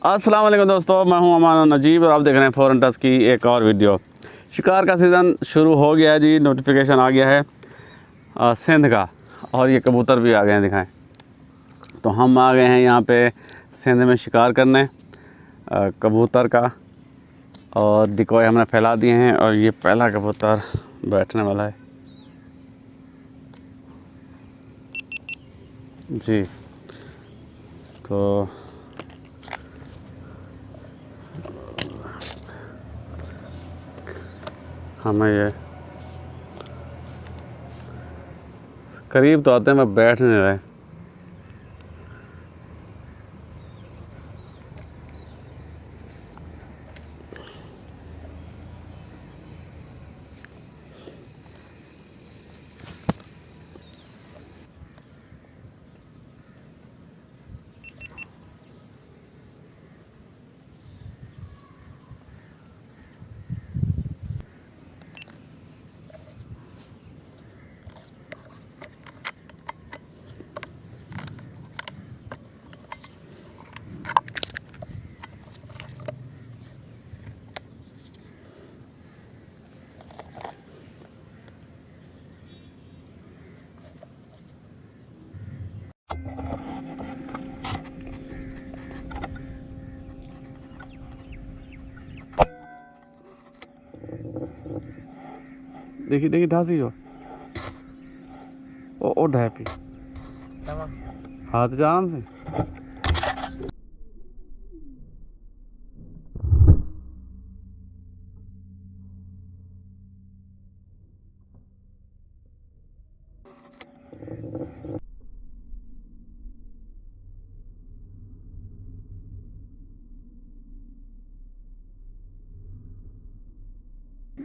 अस्सलाम वालेकुम दोस्तों, मैं हूं अमान नजीब और आप देख रहे हैं फॉरेन टच की एक और वीडियो। शिकार का सीज़न शुरू हो गया है जी, नोटिफिकेशन आ गया है सिंध का और ये कबूतर भी आ गए हैं, दिखाएं। तो हम आ गए हैं यहाँ पे सिंध में शिकार करने कबूतर का, और डिकॉय हमने फैला दिए हैं और ये पहला कबूतर बैठने वाला है जी। तो हमें ये करीब तो आते हैं, मैं बैठ नहीं रहे। देखिए देखिए ढासी हो ओ ढैपी हाथ जान से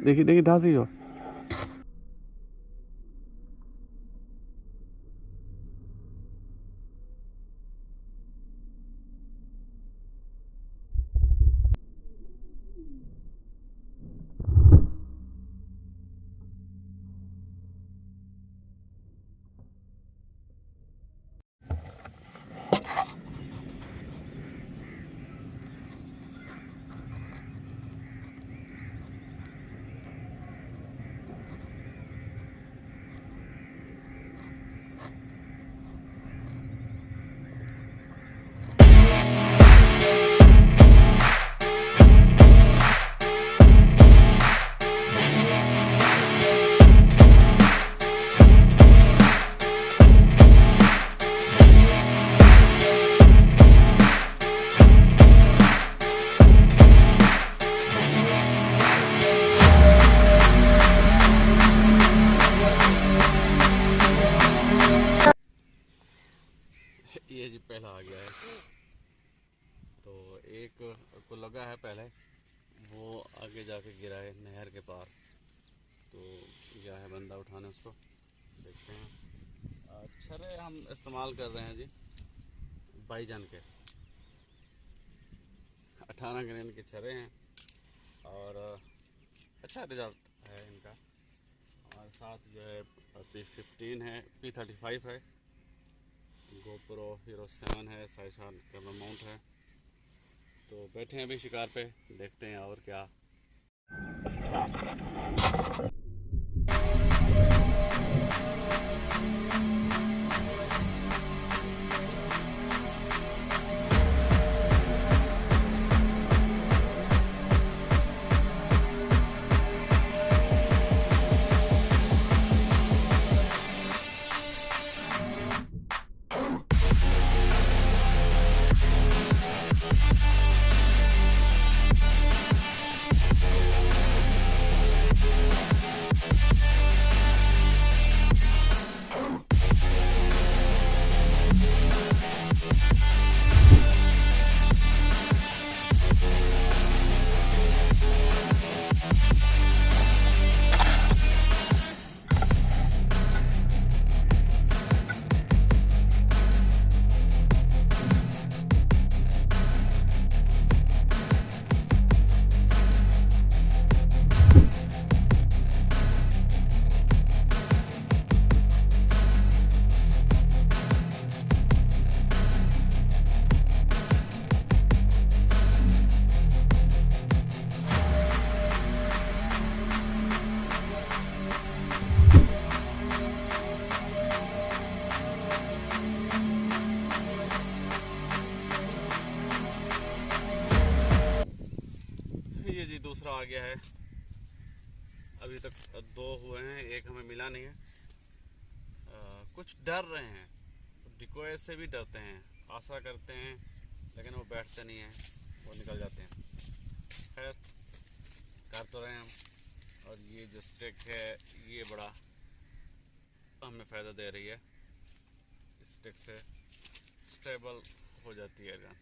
देखिए देखिए ढासी हो। ये जी पहला आ गया है। तो एक को लगा है पहले, वो आगे जाके गिरा है नहर के पार। तो गया है बंदा उठाने उसको, देखते हैं। छर्रे हम इस्तेमाल कर रहे हैं जी भाईजान के 18 ग्रेन के छर्रे हैं और अच्छा रिजल्ट है इनका। और साथ जो है P15 है, P35 है, गोप्रो हीरो 7 है, साइड शॉट कैमरा माउंट है। तो बैठे हैं अभी शिकार पे, देखते हैं और क्या। दूसरा आ गया है। अभी तक 2 हुए हैं, एक हमें मिला नहीं है। कुछ डर रहे हैं, डिकोय से भी डरते हैं, आशा करते हैं लेकिन वो बैठते नहीं हैं, वो निकल जाते हैं। खैर कर तो रहे हैं हम। और ये जो स्टिक है ये बड़ा हमें फ़ायदा दे रही है, इस स्टिक से स्टेबल हो जाती है गन।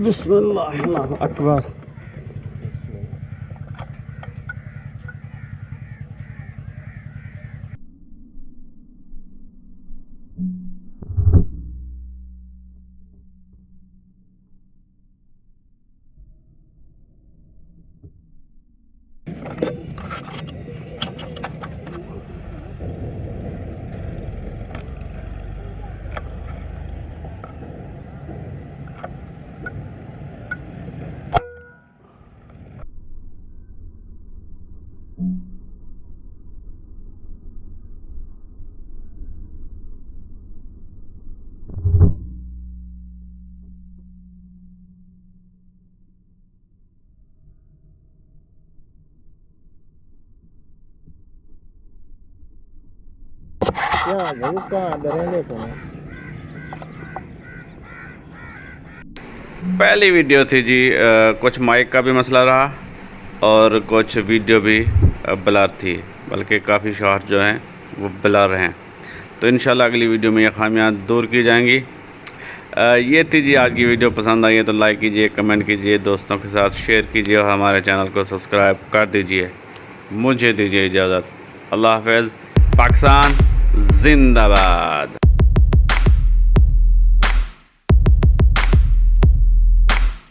बिस्मिल्लाह, अल्लाहु अकबर। पहली वीडियो थी जी, कुछ माइक का भी मसला रहा और कुछ वीडियो भी ब्लर थी, बल्कि काफ़ी शॉट जो हैं वो ब्लर हैं। तो इंशाल्लाह अगली वीडियो में ये खामियां दूर की जाएंगी। ये थी जी आज की वीडियो। पसंद आई है तो लाइक कीजिए, कमेंट कीजिए, दोस्तों के साथ शेयर कीजिए और हमारे चैनल को सब्सक्राइब कर दीजिए। मुझे दीजिए इजाज़त। अल्लाह हाफ़िज़। पाकिस्तान जिंदाबाद।